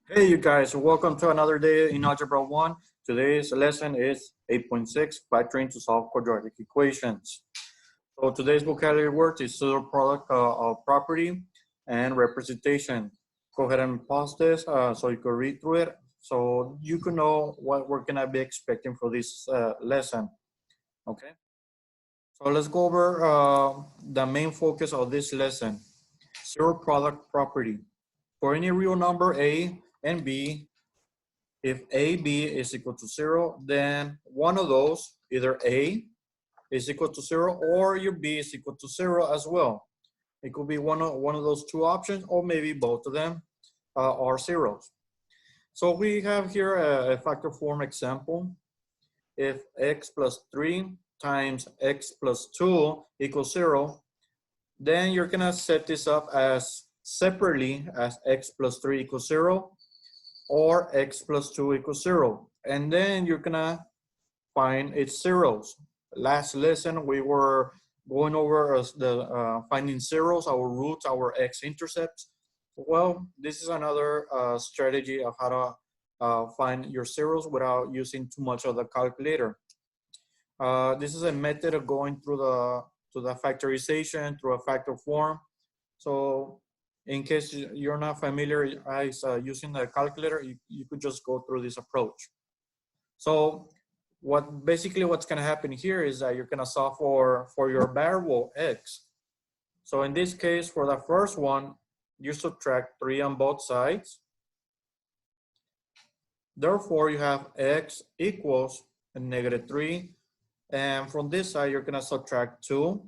Hey, you guys, welcome to another day in Algebra 1. Today's lesson is 8.6, factoring to solve quadratic equations. So today's vocabulary word is pseudo product of property and representation. Go ahead and pause this so you can read through it so you can know what we're going to be expecting for this lesson. Okay, so let's go over the main focus of this lesson, zero product property. For any real number A and B, if AB is equal to 0, then one of those, either A is equal to 0 or your B is equal to 0 as well. It could be one of those two options, or maybe both of them are zeros. So we have here a factor form example. If x plus 3 times x plus 2 equals 0, then you're going to set this up as separately as x plus 3 equals 0 or x plus 2 equals 0. And then you're gonna find its zeros. Last lesson, we were going over finding zeros, our roots, our x-intercepts. Well, this is another strategy of how to find your zeros without using too much of the calculator. This is a method of going through the factorization through a factor form. So in case you're not familiar using the calculator, you could just go through this approach. So what's going to happen here is that you're going to solve for your variable x. So in this case, for the first one, you subtract 3 on both sides. Therefore, you have x equals -3. And from this side, you're going to subtract 2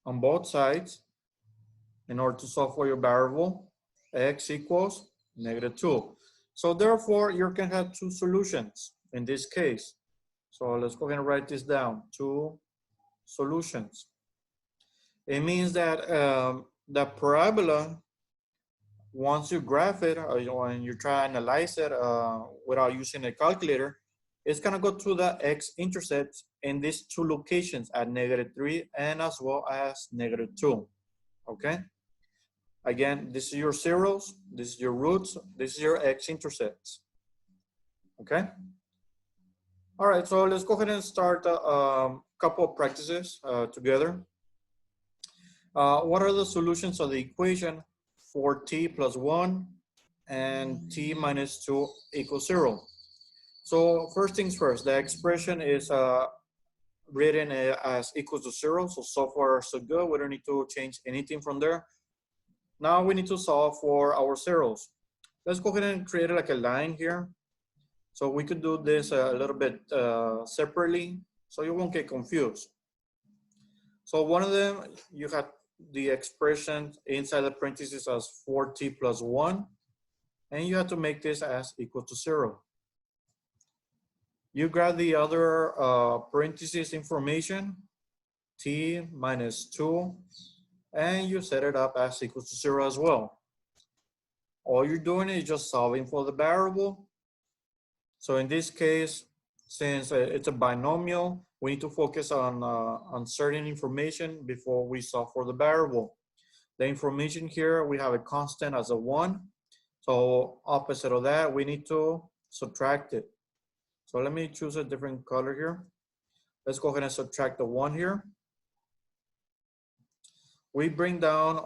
on both sides in order to solve for your variable x equals -2. So therefore, you can have two solutions in this case. So let's go ahead and write this down, two solutions. It means that the parabola, once you graph it and you try to analyze it without using a calculator, it's gonna go to the x-intercepts in these two locations at -3 and as well as -2, okay? Again, this is your zeros, this is your roots, this is your x-intercepts, okay? All right, so let's go ahead and start a couple of practices together. What are the solutions of the equation for t plus 1 and t minus 2 equals 0? So first things first, the expression is written as equals to 0. So far, so good. We don't need to change anything from there. Now we need to solve for our zeros. Let's go ahead and create like a line here. So we could do this a little bit separately so you won't get confused. So one of them, you have the expression inside the parentheses as 4t plus 1. And you have to make this as equal to 0. You grab the other parentheses information, t minus 2, and you set it up as equal to 0 as well. All you're doing is just solving for the variable. So in this case, since it's a binomial, we need to focus on certain information before we solve for the variable. The information here, we have a constant as a 1. So opposite of that, we need to subtract it. So let me choose a different color here. Let's go ahead and subtract the 1 here. We bring down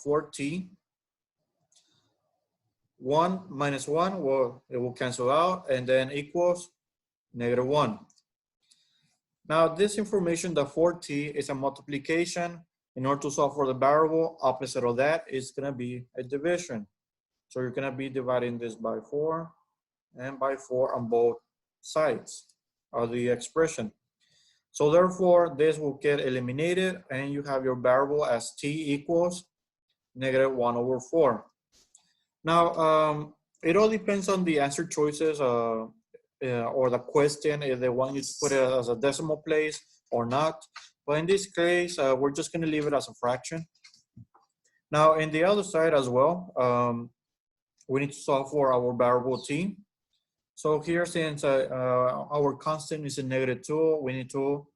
4t. 1 minus 1, well, it will cancel out and then equals -1. Now this information, the 4t, is a multiplication. In order to solve for the variable, opposite of that is going to be a division. So you're going to be dividing this by 4 and by 4 on both sides of the expression. So therefore, this will get eliminated and you have your variable as t equals -1/4. Now, it all depends on the answer choices or the question, if they want you to put it as a decimal place or not. But in this case, we're just going to leave it as a fraction. Now, in the other side as well, we need to solve for our variable t. So here, since our constant is a -2, we need to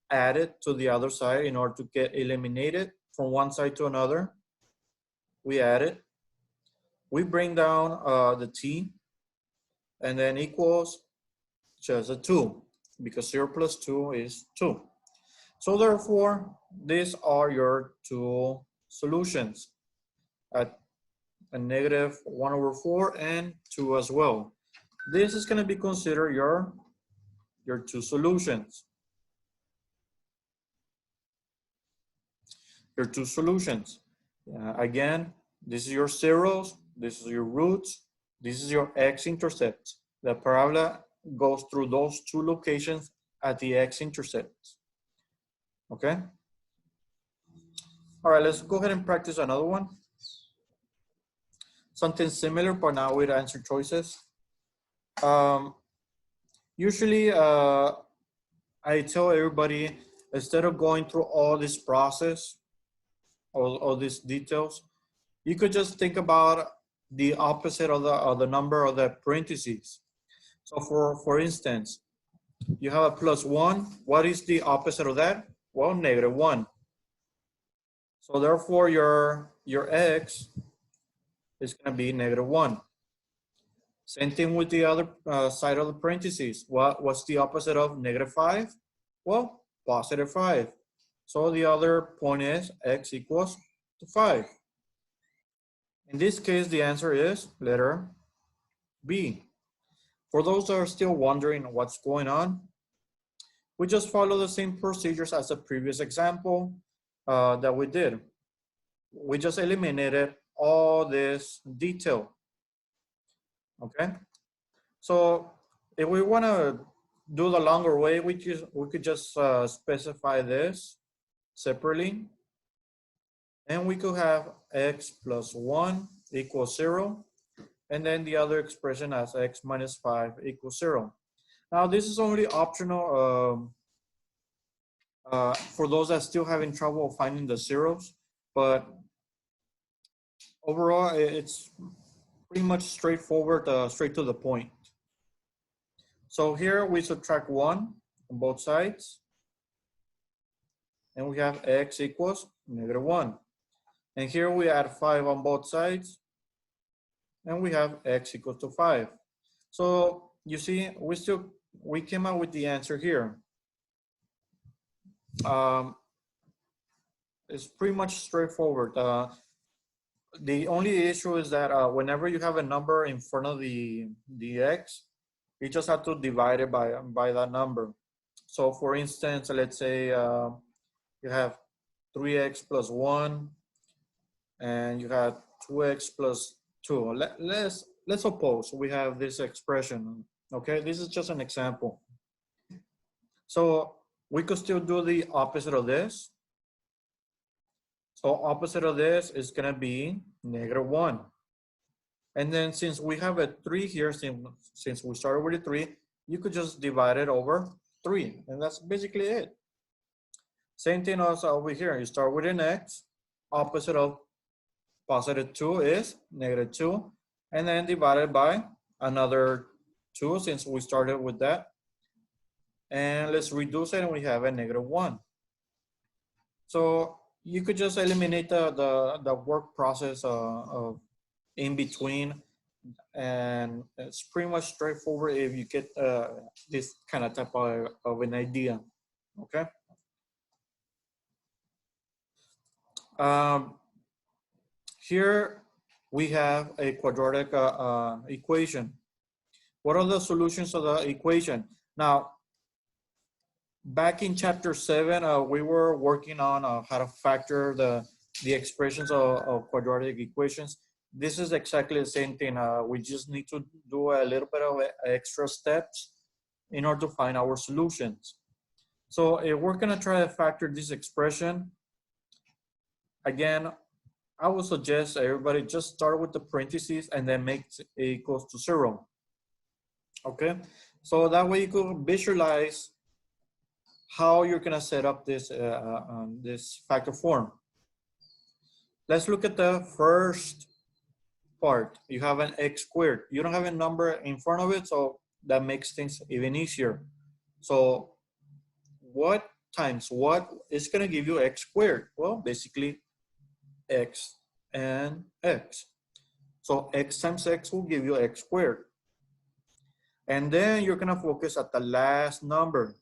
add it to the other side in order to get eliminated from one side to another. We add it. we bring down the t, and then equals just a 2, because 0 plus 2 is 2. So therefore, these are your two solutions at a negative 1 over 4 and 2 as well. This is going to be considered your two solutions. Your two solutions. Again, this is your zeros, this is your roots, this is your x-intercept. The parabola goes through those two locations at the x-intercepts. Okay? All right, let's go ahead and practice another one. Something similar, but now with answer choices. Usually, I tell everybody, instead of going through all this process, all these details, you could just think about the opposite of the number of the parentheses. So for instance, you have a +1. What is the opposite of that? Well, -1. So therefore, your x is going to be -1. Same thing with the other side of the parentheses. What's the opposite of -5? Well, +5. So the other point is x equals to 5. In this case, the answer is letter B. For those that are still wondering what's going on, we just follow the same procedures as the previous example that we did. We just eliminated all this detail. Okay, so if we want to do the longer way, we could just specify this separately, and we could have x plus 1 equals 0, and then the other expression as x minus 5 equals 0. Now this is only optional for those that still having trouble finding the zeros, but overall it's pretty much straightforward, straight to the point. So here we subtract 1 on both sides, and we have x equals -1. And here we add 5 on both sides, and we have x equals to 5. So you see, we came out with the answer here. It's pretty much straightforward. The only issue is that whenever you have a number in front of the x, you just have to divide it by that number. So for instance, let's say you have 3x plus 1, and you have 2x plus 2. Let's suppose we have this expression. Okay, this is just an example. So we could still do the opposite of this. So opposite of this is going to be -1. And then since we have a 3 here, since we started with a 3, you could just divide it over 3. And that's basically it. Same thing also over here. You start with an x. Opposite of +2 is -2. And then divided by another 2 since we started with that. And let's reduce it, and we have a -1. So you could just eliminate the work process of in between, and it's pretty much straightforward if you get this kind of type of an idea. Okay. Here we have a quadratic equation. What are the solutions of the equation? Now, back in chapter 7, we were working on how to factor the expressions of quadratic equations. This is exactly the same thing. We just need to do a little bit of extra steps in order to find our solutions. So if we're gonna try to factor this expression, again, I would suggest everybody just start with the parentheses and then make it equals to 0. Okay, so that way you could visualize how you're gonna set up this this factor form. Let's look at the first part. You have an x squared. You don't have a number in front of it, so that makes things even easier. So what times what is gonna give you x squared? Well, basically x and x. So x times x will give you x squared. And then you're gonna focus at the last number,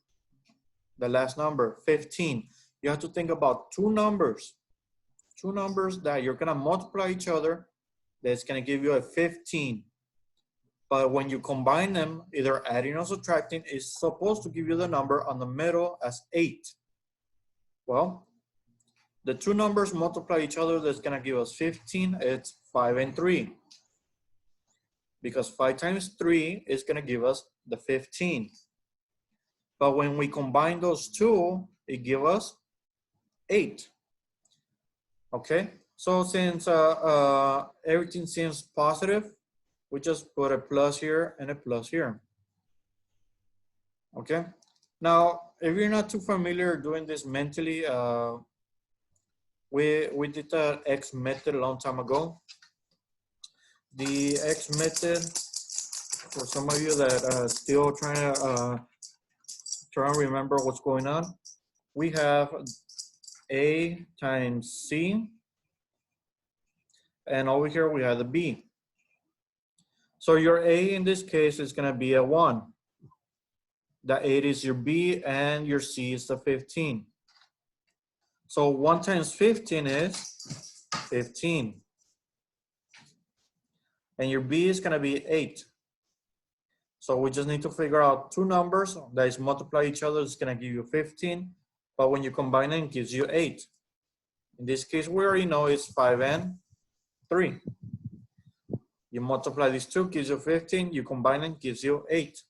15. You have to think about two numbers that you're gonna multiply each other, that's gonna give you a 15. But when you combine them, either adding or subtracting, is supposed to give you the number on the middle as 8. Well, the two numbers multiply each other, that's gonna give us 15. It's 5 and 3. Because 5 times 3 is gonna give us the 15. But when we combine those two, it gives us 8. Okay, so since everything seems positive, we just put a plus here and a plus here. Okay, now if you're not too familiar doing this mentally, we did the X method a long time ago. The X method, for some of you that still trying to remember what's going on, we have A times C, and over here we have the B. So your A in this case is gonna be a 1. The 8 is your B and your C is the 15. So 1 times 15 is 15. And your B is gonna be 8. So we just need to figure out two numbers that is multiply each other, it's gonna give you 15. But when you combine them, it gives you 8. In this case, we already know it's 5 and 3. You multiply these two, gives you 15. You combine them, gives you 8.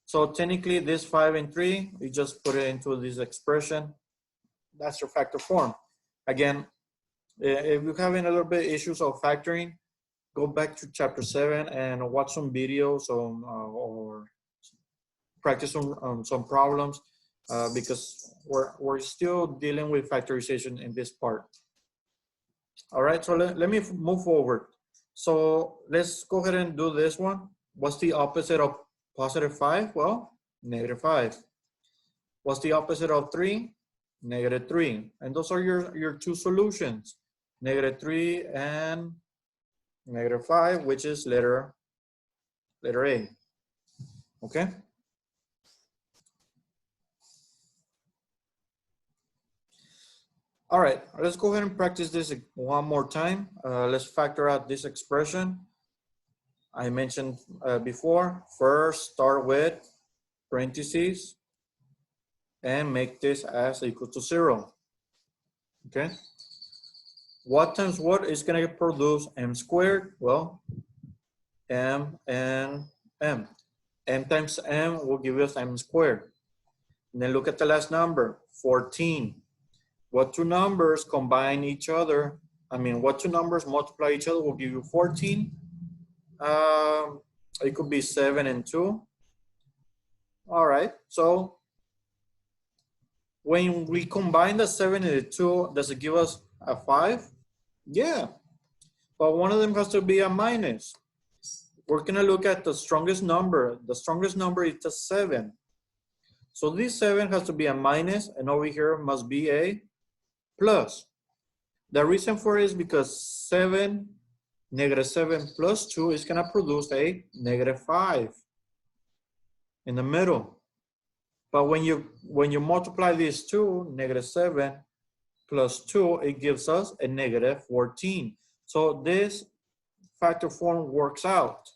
So technically, this 5 and 3, you just put it into this expression. That's your factor form. Again, if you're having a little bit issues of factoring, go back to chapter 7 and watch some videos on, or practice on some problems because we're still dealing with factorization in this part. All right, so let me move forward. So let's go ahead and do this one. What's the opposite of positive 5? Well, negative 5. What's the opposite of 3? Negative 3. And those are your two solutions, negative 3 and negative 5, which is letter A. Okay. All right, let's go ahead and practice this one more time. Let's factor out this expression. I mentioned before, first start with parentheses and make this as equal to 0. Okay. What times what is going to produce m squared? Well, m and m. M times m will give us m squared. And then look at the last number, 14. What two numbers combine each other? What two numbers multiply each other will give you 14? It could be 7 and 2. All right, so when we combine the 7 and the 2, does it give us a 5? Yeah, but one of them has to be a minus. We're gonna look at the strongest number. The strongest number is the 7. So this 7 has to be a minus, and over here must be a plus. The reason for it is because negative 7 plus 2 is gonna produce a negative 5 in the middle. But when you multiply these two, negative 7 plus 2, it gives us a negative 14. So this factor form works out.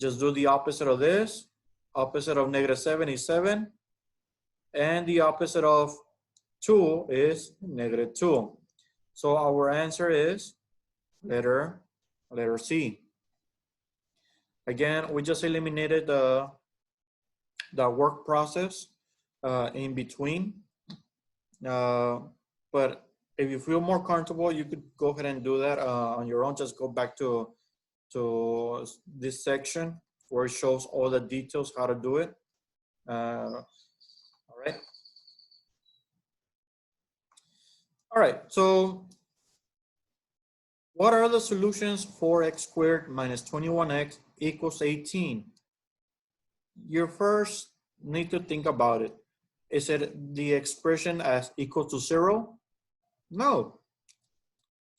Just do the opposite of this. Opposite of negative 7 is 7. And the opposite of 2 is negative 2. So our answer is letter C. Again, we just eliminated the work process in between. But if you feel more comfortable, you could go ahead and do that on your own. Just go back to this section where it shows all the details how to do it. All right. All right, so what are the solutions for x squared minus 21x equals 18? You first need to think about it. Is it the expression as equal to 0? No.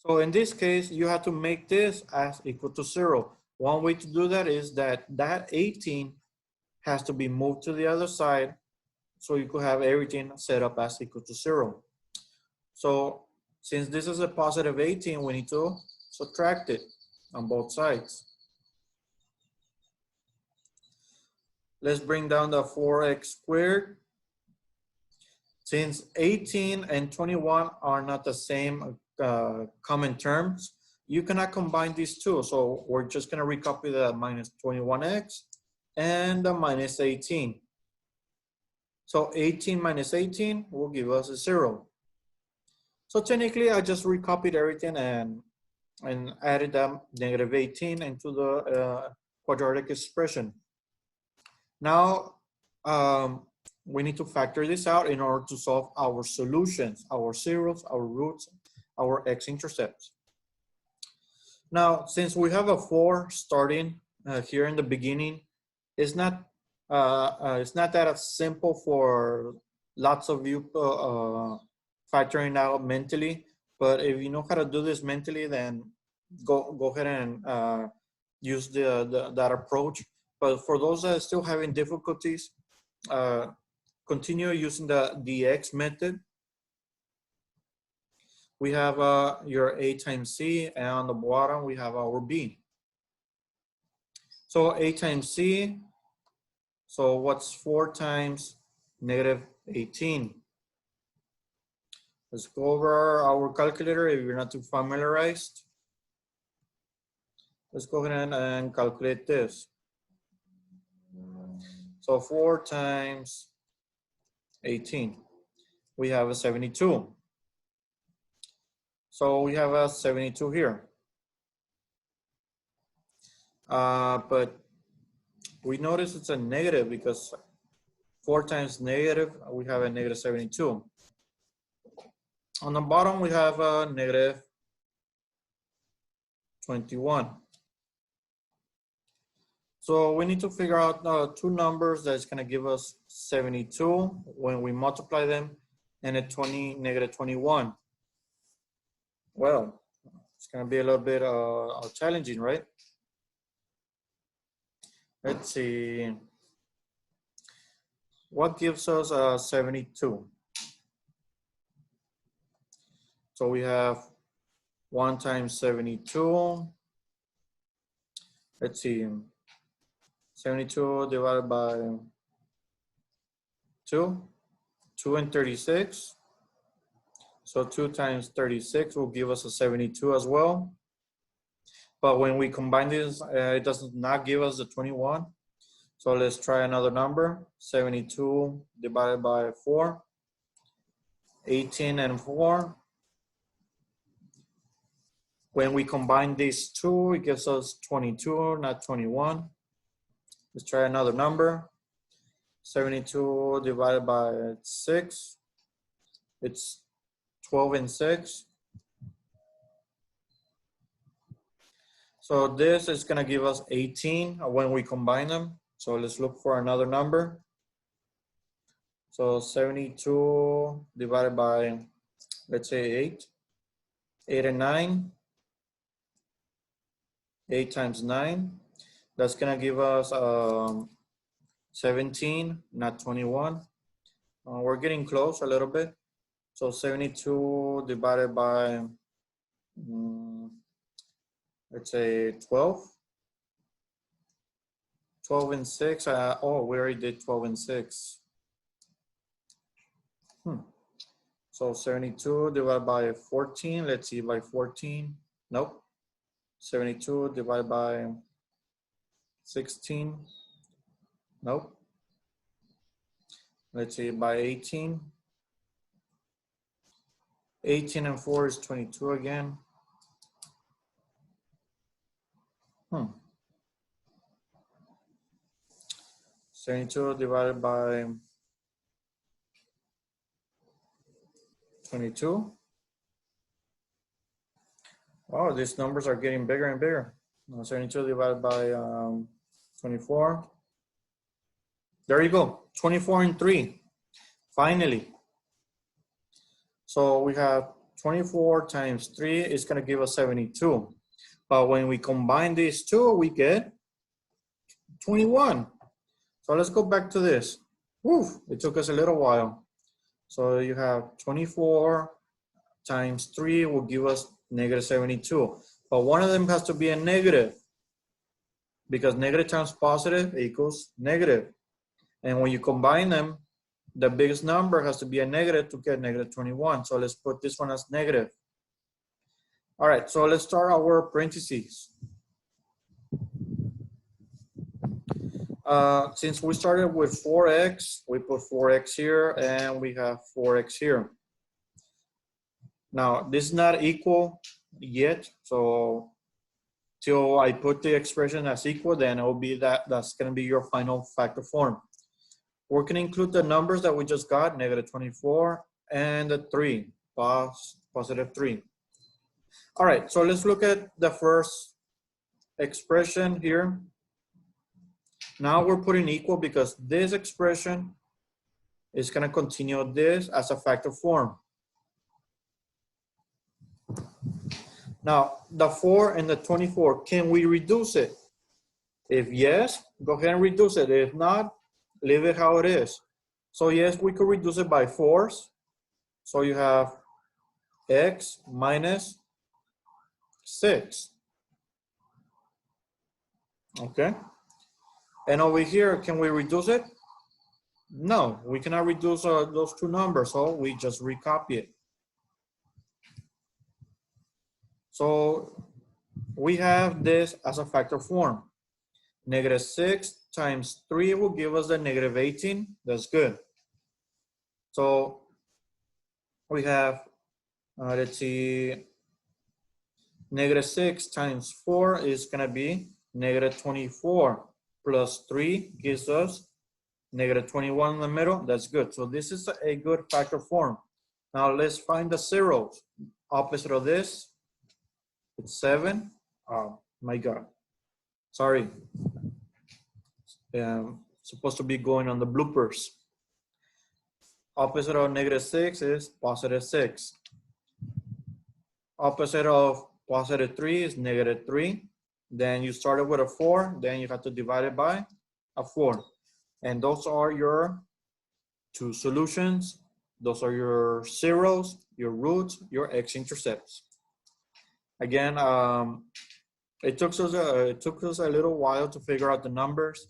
So in this case, you have to make this as equal to 0. One way to do that is that 18 has to be moved to the other side, so you could have everything set up as equal to 0. So since this is a positive 18, we need to subtract it on both sides. Let's bring down the 4x squared. Since 18 and 21 are not the same common terms, you cannot combine these two. So we're just gonna recopy the minus 21x and the minus 18. So 18 minus 18 will give us a 0. So technically, I just recopied everything and added the negative 18 into the quadratic expression. Now, we need to factor this out in order to solve our solutions, our zeros, our roots, our x-intercepts. Now, since we have a 4 starting here in the beginning, it's not that simple for lots of you factoring out mentally. But if you know how to do this mentally, then go ahead and use that approach. But for those that are still having difficulties, continue using the dx method. We have your a times c, and on the bottom we have our b. So a times c, so what's 4 times negative 18? Let's go over our calculator if you're not too familiarized. Let's go ahead and calculate this. So 4 times 18, we have a 72. So we have a 72 here. But we notice it's a negative because 4 times negative, we have a negative 72. On the bottom, we have a negative 21. So we need to figure out two numbers that's going to give us 72 when we multiply them, and a negative 21. Well, it's going to be a little bit challenging, right? Let's see. What gives us 72? So we have 1 times 72. Let's see. 72 divided by 2. 2 and 36. So 2 times 36 will give us a 72 as well. But when we combine this, it does not give us the 21. So let's try another number. 72 divided by 4. 18 and 4. When we combine these two, it gives us 22, not 21. Let's try another number. 72 divided by 6. It's 12 and 6. So this is going to give us 18 when we combine them. So let's look for another number. So 72 divided by, let's say 8. 8 and 9. 8 times 9. That's going to give us 17, not 21. We're getting close a little bit. So 72 divided by, let's say 12. 12 and 6. Oh, we already did 12 and 6. So 72 divided by 14. Let's see, by 14. Nope. 72 divided by 16. Nope. Let's see, by 18. 18 and 4 is 22 again. 72 divided by 22. Wow, these numbers are getting bigger and bigger. 72 divided by 24. There you go, 24 and 3, finally. So we have 24 times 3 is going to give us 72. But when we combine these two, we get 21. So let's go back to this. Woo, it took us a little while. So you have 24 times 3 will give us negative 72. But one of them has to be a negative, because negative times positive equals negative. And when you combine them, the biggest number has to be a negative to get negative 21. So let's put this one as negative. All right, so let's start our parentheses. Since we started with 4x, we put 4x here and we have 4x here. Now, this is not equal yet, so till I put the expression as equal, then it will be that's going to be your final factor form. We're going to include the numbers that we just got, negative 24 and the 3, positive 3. All right, so let's look at the first expression here. Now we're putting equal because this expression is going to continue this as a factor form. Now, the 4 and the 24, can we reduce it? If yes, go ahead and reduce it. If not, leave it how it is. So yes, we could reduce it by 4s. So you have x minus 6. Okay. And over here, can we reduce it? No, we cannot reduce those two numbers, so we just recopy it. So we have this as a factor form. Negative 6 times 3 will give us the negative 18. That's good. So we have, let's see, negative 6 times 4 is going to be negative 24 plus 3 gives us negative 21 in the middle. That's good. So this is a good factor form. Now let's find the zeros. Opposite of this, it's 7. Oh my God. Sorry. Supposed to be going on the bloopers. Opposite of negative 6 is positive 6. Opposite of positive 3 is negative 3. Then you started with a 4, then you have to divide it by a 4. And those are your two solutions. Those are your zeros, your roots, your x-intercepts. Again, it took us a little while to figure out the numbers.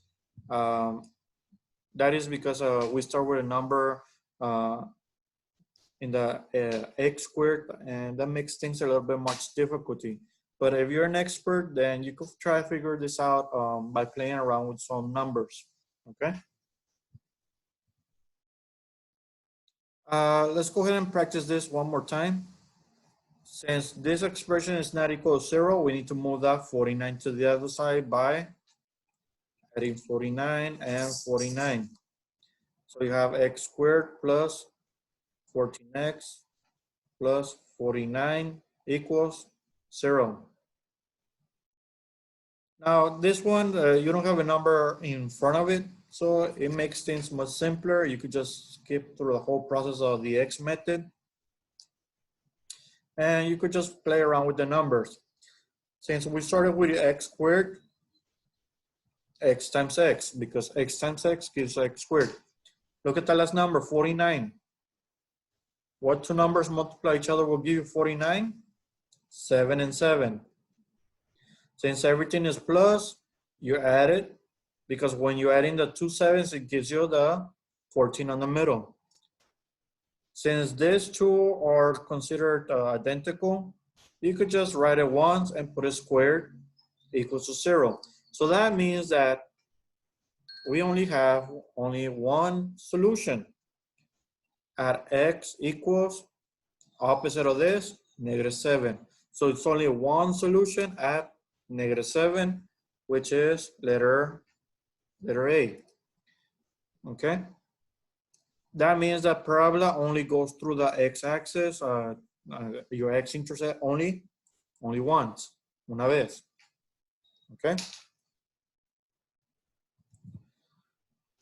That is because we start with a number in the x squared, and that makes things a little bit much difficulty. But if you're an expert, then you could try to figure this out by playing around with some numbers, okay? Let's go ahead and practice this one more time. Since this expression is not equal to 0, we need to move that 49 to the other side by adding 49 and 49. So you have x squared plus 14x plus 49 equals 0. Now this one, you don't have a number in front of it, so it makes things much simpler. You could just skip through the whole process of the x method. And you could just play around with the numbers. Since we started with x squared, x times x, because x times x gives x squared. Look at the last number, 49. What two numbers multiply each other will give you 49? 7 and 7. Since everything is plus, you add it, because when you add in the two 7s, it gives you the 14 on the middle. Since these two are considered identical, you could just write it once and put it squared equals to 0. So that means that we only have one solution. At x equals opposite of this, negative 7. So it's only one solution at negative 7, which is letter A. Okay. That means that parabola only goes through the x-axis, your x-intercept only once, una vez. Okay.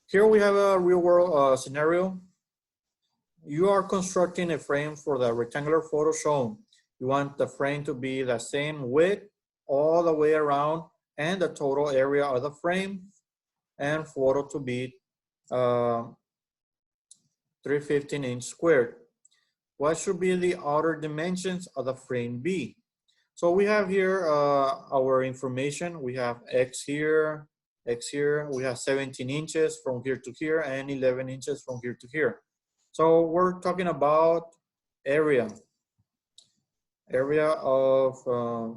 Here we have a real world scenario. you are constructing a frame for the rectangular photo shown. You want the frame to be the same width all the way around and the total area of the frame and photo to be 315 squared. What should be the outer dimensions of the frame be? So we have here our information. We have X here, X here. We have 17 inches from here to here and 11 inches from here to here. So we're talking about area of a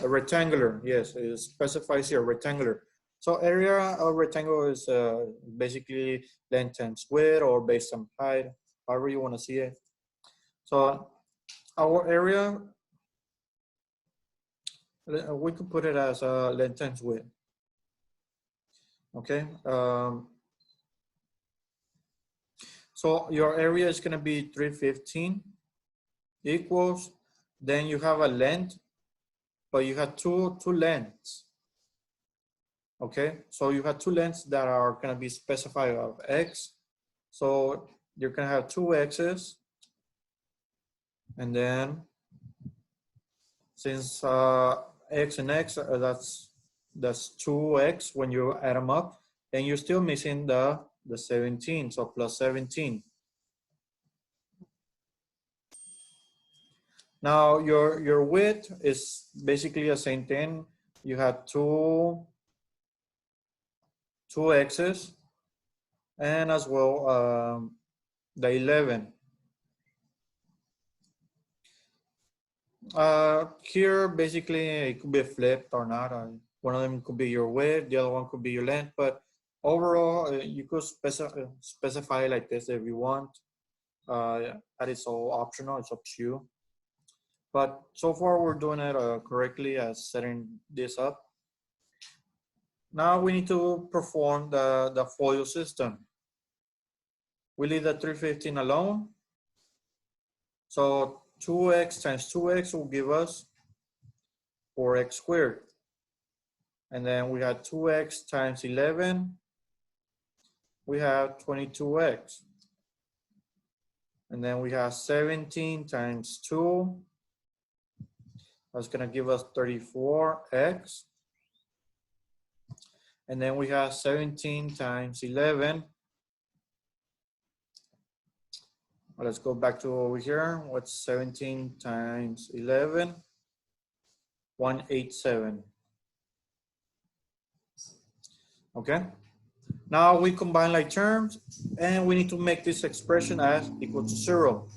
rectangular. Yes, it specifies here rectangular. So area of rectangle is basically length times width or based on height, however you want to see it. So our area, we could put it as length times width. Okay. So your area is going to be 315 equals, then you have a length, but you have two lengths. Okay, so you have two lengths that are going to be specified of X. So you're going to have two X's. And then since X and X, that's 2X when you add them up, then you're still missing the 17, so plus 17. Now your width is basically the same thing. You have two X's and as well the 11. Here basically it could be flipped or not. One of them could be your width, the other one could be your length, but overall you could specify like this if you want. That is all optional, it's up to you. But so far we're doing it correctly as setting this up. Now we need to perform the FOIL system. We leave the 315 alone. So 2x times 2x will give us 4x squared. And then we have 2x times 11. We have 22x. And then we have 17 times 2. That's going to give us 34x. And then we have 17 times 11. Well, let's go back to over here. What's 17 times 11? 187. Okay. Now we combine like terms and we need to make this expression as equal to 0.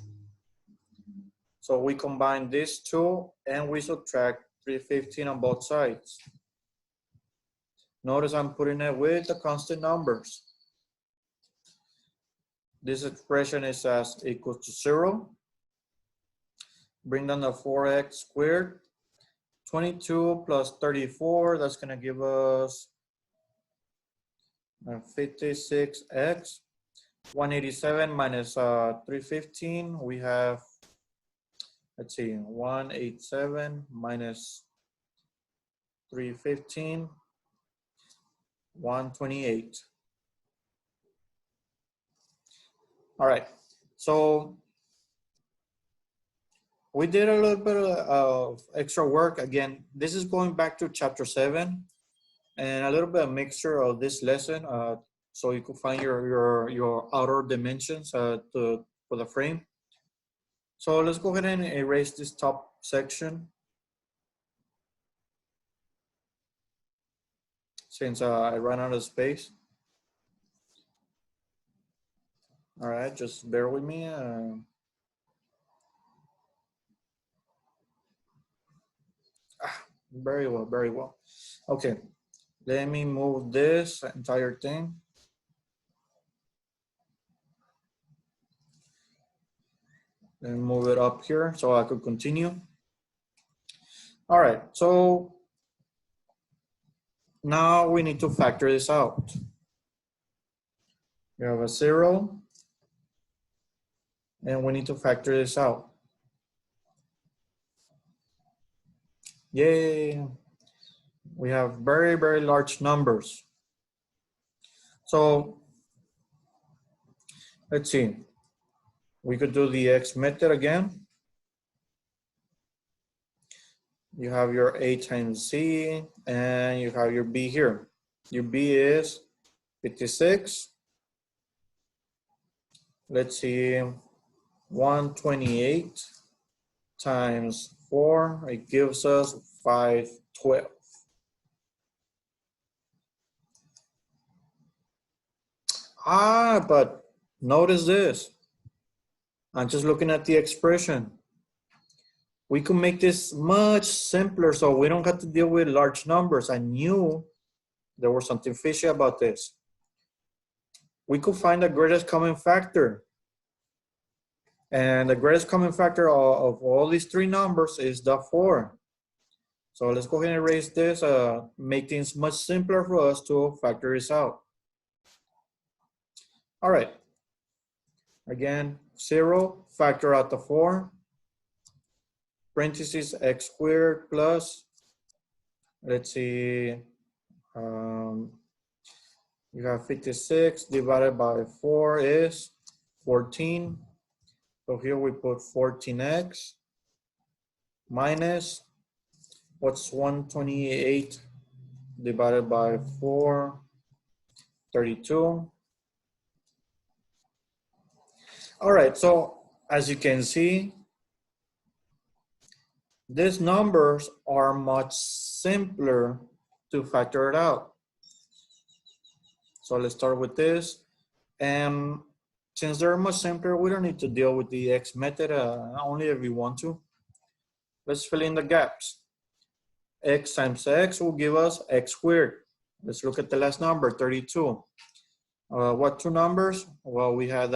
So we combine these two and we subtract 315 on both sides. Notice I'm putting it with the constant numbers. This expression is as equal to 0. Bring down the 4x squared. 22 plus 34, that's going to give us 56x. 187 minus 315, we have, let's see, 187 minus 315, 128. All right, so we did a little bit of extra work. Again, this is going back to chapter 7 and a little bit of mixture of this lesson so you can find your outer dimensions for the frame. So let's go ahead and erase this top section since I ran out of space. All right, just bear with me. Very well, very well. Okay, let me move this entire thing. And move it up here so I could continue. All right, so now we need to factor this out. We have a 0, and we need to factor this out. Yay! We have very, very large numbers. So let's see. We could do the X method again. You have your A times C, and you have your B here. Your B is 56. Let's see, 128 times 4, it gives us 512. But notice this. I'm just looking at the expression. We could make this much simpler so we don't have to deal with large numbers. I knew there was something fishy about this. We could find the greatest common factor. And the greatest common factor of all these three numbers is the 4. So let's go ahead and erase this, make things much simpler for us to factor this out. All right. Again, 0, factor out the 4. Parentheses x squared plus, let's see, you have 56 divided by 4 is 14. So here we put 14x minus, what's 128 divided by 4, 32. All right, so as you can see, these numbers are much simpler to factor it out. So let's start with this. And since they're much simpler, we don't need to deal with the X method, only if we want to. Let's fill in the gaps. X times X will give us X squared. Let's look at the last number, 32. What two numbers? Well, we had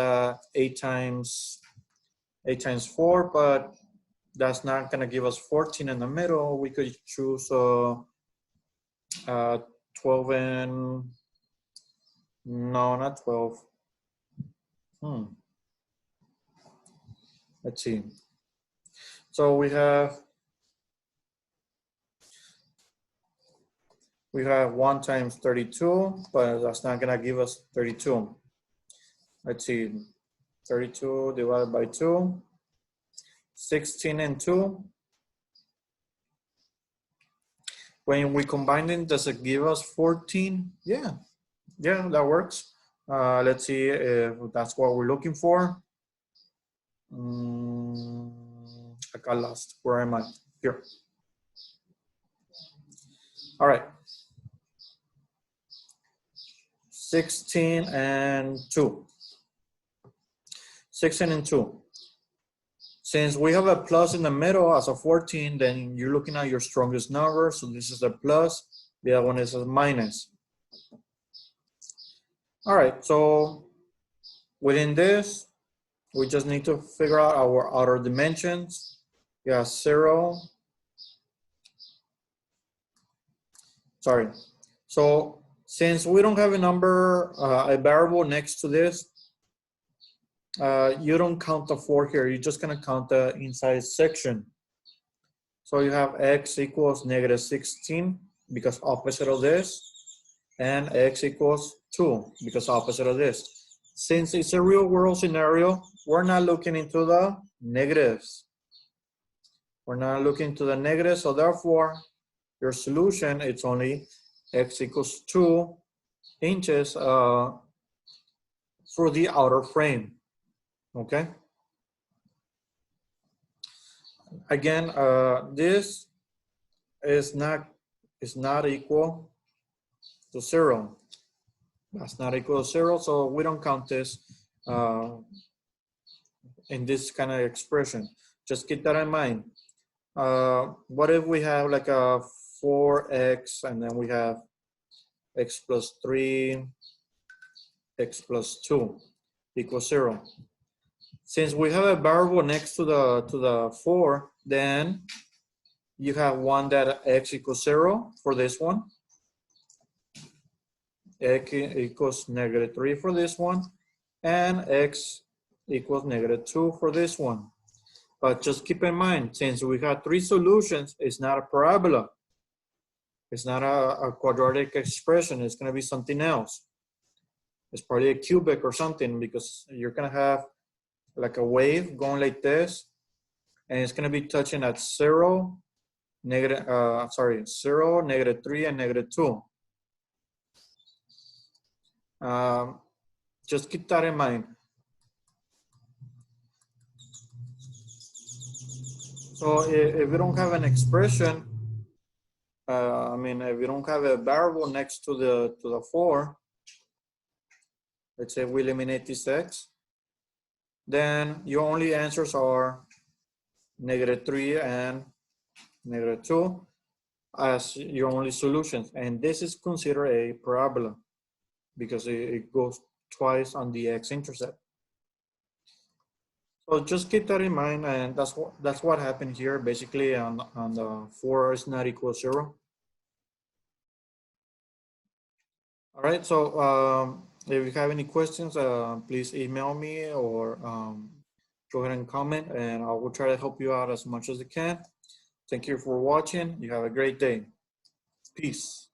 8 times 4, but that's not gonna give us 14 in the middle. We could choose 12 and, no, not 12. Let's see. So we have 1 times 32, but that's not gonna give us 32. Let's see, 32 divided by 2, 16 and 2. When we combine them, does it give us 14? Yeah, that works. Let's see if that's what we're looking for. I got lost. Where am I? Here. All right. 16 and 2. 16 and 2. Since we have a plus in the middle as a 14, then you're looking at your strongest number. So this is a plus, the other one is a minus. All right, so within this, we just need to figure out our outer dimensions. Yeah, 0. Sorry. So since we don't have a number, a variable next to this, you don't count the 4 here. You're just gonna count the inside section. So you have x equals negative 16 because opposite of this, and x equals 2 because opposite of this. Since it's a real world scenario, we're not looking into the negatives. We're not looking to the negatives, so therefore, your solution, it's only x equals 2 inches for the outer frame. Okay. Again, this is not equal to 0. That's not equal to 0, so we don't count this in this kind of expression. Just keep that in mind. What if we have like a 4x and then we have x plus 3, x plus 2 equals 0. Since we have a variable next to the 4, then you have one that x equals 0 for this one. X equals negative 3 for this one. And x equals negative 2 for this one. But just keep in mind, since we have 3 solutions, it's not a parabola. It's not a quadratic expression. It's going to be something else. It's probably a cubic or something because you're going to have like a wave going like this, and it's gonna be touching at 0, negative, 0, -3, and -2. Just keep that in mind. So if we don't have an expression, if we don't have a variable next to the 4, let's say we eliminate this x, then your only answers are -3 and -2 as your only solutions. And this is considered a parabola because it goes twice on the x-intercept. So just keep that in mind, and that's what happened here. Basically, on the 4 is not equal 0. All right. So if you have any questions, please email me or go ahead and comment, and I will try to help you out as much as I can. Thank you for watching. You have a great day. Peace.